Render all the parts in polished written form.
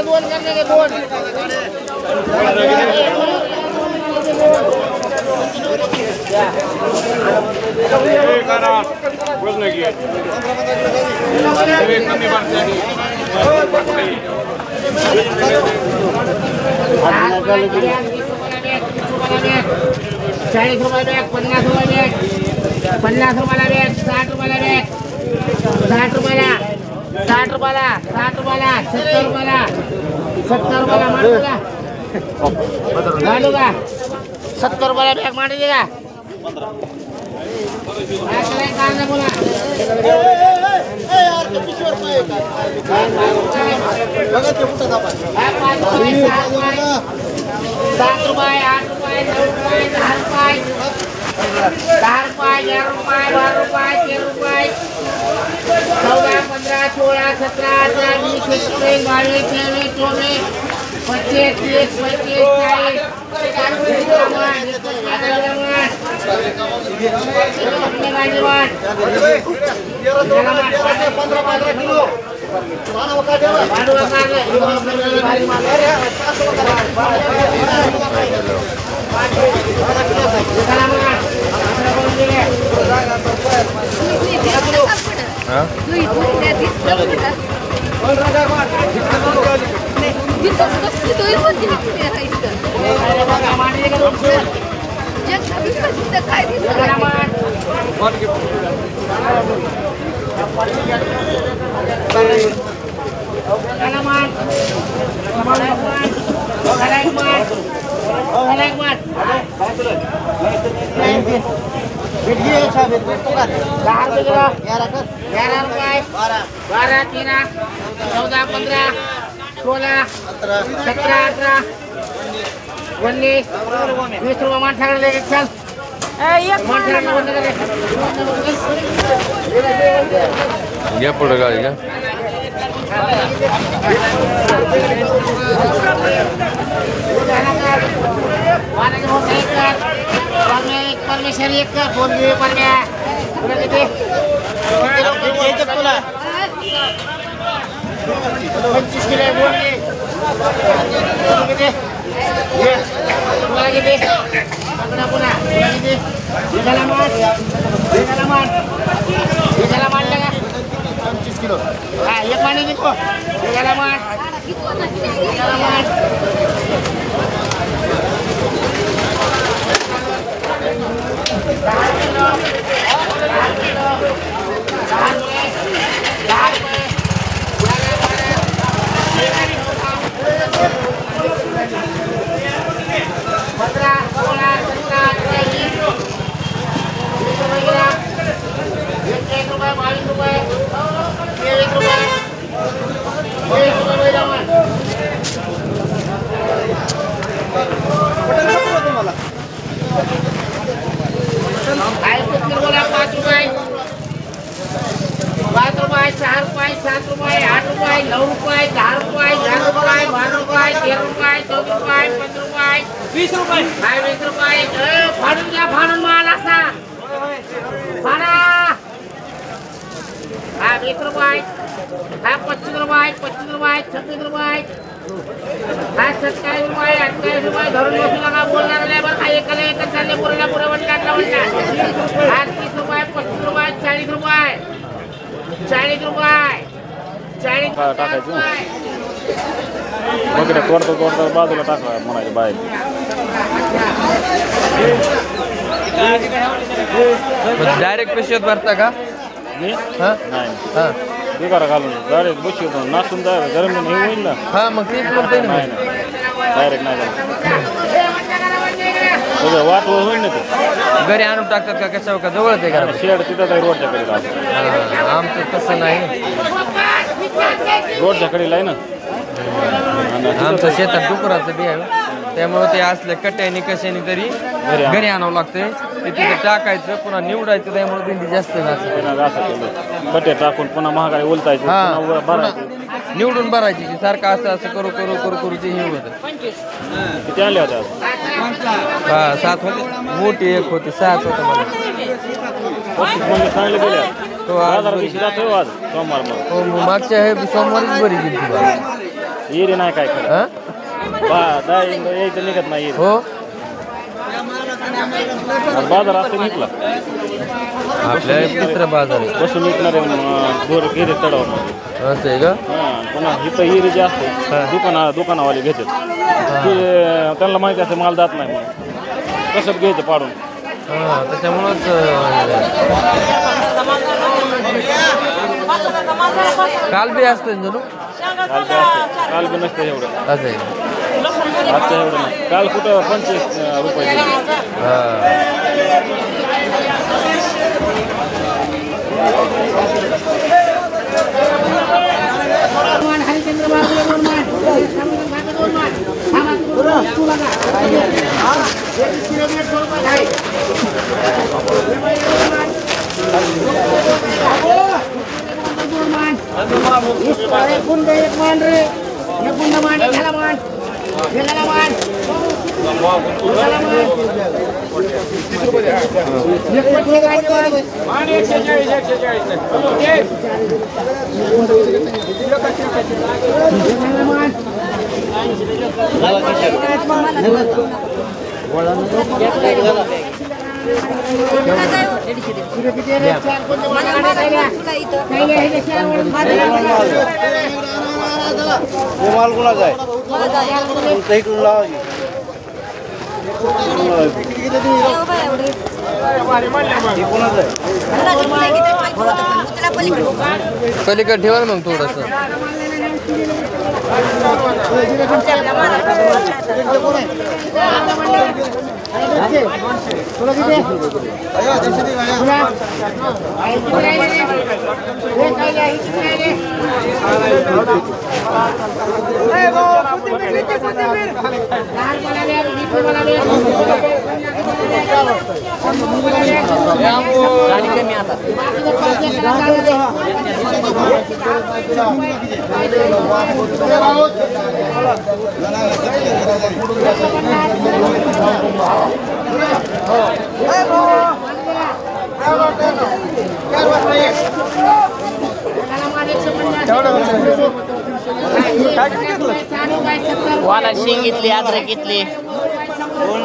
दोन करने के दोन ₹40 बॅग, ₹50 रुपयाला बॅग, ₹60 रुपयाला बॅग, ₹60 रुपयाला, ₹60 रुपयाला, ₹60 रुपयाला, ₹70 रुपयाला, ₹70 रुपयाला मांडू का ₹70 रुपयाला बॅग मांडी दे का बोला ₹7, ₹8, ₹9, ₹10, ₹10, ₹11, ₹12, ₹13, ₹14, ₹15, ₹16, ₹17, ₹18, ₹20, ₹21, ₹22, ₹23, ₹24, ₹25, ₹30, ₹35, घ्या पुढे गाडी घ्या परमेश्वर एक कर फोन घेऊ परम्या तुला किती 25 किलो बोल घे किती तुला किती पुन्हा पुन्हा किती त्याला मांडलं का 25 किलो हा एक मांडी निघो त्याला मांड बाजूला टाका म्हणायचे बाहेर डायरेक्ट पिशवीत भरता का नाही बेकार घालून डायरेक्ट बसवतो नासून गरम हे होईल ना हा मग तेच म्हणतोय ना डायरेक्ट नाही वाट होईल ना ते घरी आणून टाकतात का कशावर का जवळच आहे का शेड तिथं आहे रोडच्या कडेला आमचं तसं नाही रोडच्या कडेला आहे ना आमचं शेतात डुकराचं बी आहे त्यामुळे ते असल्या कट्याने कशाने तरी घरी आणावं लागतंय ते तिथे टाकायचं पुन्हा निवडायचं त्यामुळे भेंडी जास्त कट्या टाकून पुन्हा महागाई उलटायची निवडून भरायची की सारखं असं करू करू करू करू ते हे होतं किती आणले होते हा 7 होते मोठी एक होती 7 होते मला चांगले गेले तो आज बाजार बरी. दिवशी जातोय आज सोमवार मग हो मग मागच्या हे सोमवारीच बरी गेली ती बाजार. येरी नाही काय खरं हा? यायचं निघत नाही येरी. हो आज बाजार असतो निघला आपल्या तिसरा बाजार आहे. बसून निघणार बोर घेते तडावर असं आहे का? पुन्हा इथं येरी जे असते दुकानावाले घेतात ते त्यांना माहिती असते माल जात नाही म्हणून कसं घ्यायचं पाडून. हां त्याच्यामुळंच काल बी असतं जणू. काल बी नसतं एवढं असं आहे. आजचं एवढं नाही. काल कुठं 25 रुपये दिले. हां पलीकडे ठेवा ना मग थोडंसं. वाला शेंग घेतली अद्रक घेतली 100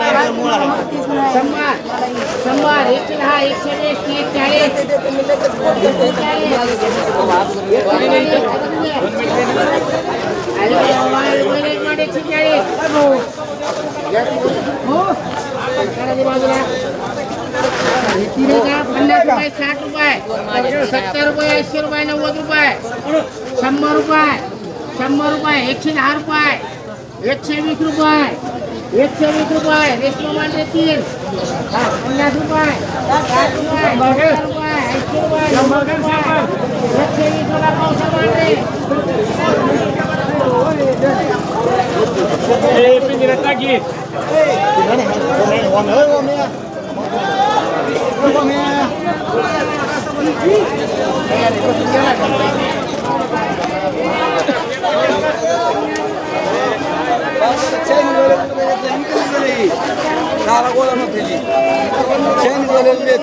120 60 रुपये 70 रुपये 80 रुपये 90 रुपये 100 रुपये 100 रुपये 110 रुपये 120 रुपये 120 रुपये रेशमा मांडे 3 50 रुपये 60 रुपये 80 रुपये 100 रुपये 120 वाला पावसा मांडे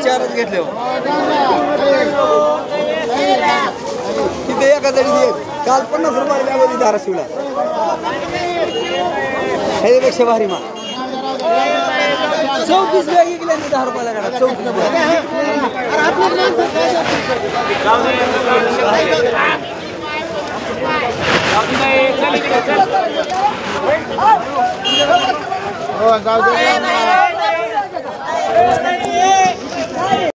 चारच घेतले तिथे एका जणी काल 50 रुपये धाराशिवला ह्याच्यापेक्षा भारी मा 34 बॅग गेल्या 10 रुपयाला गाडा 34 हो जाऊ दे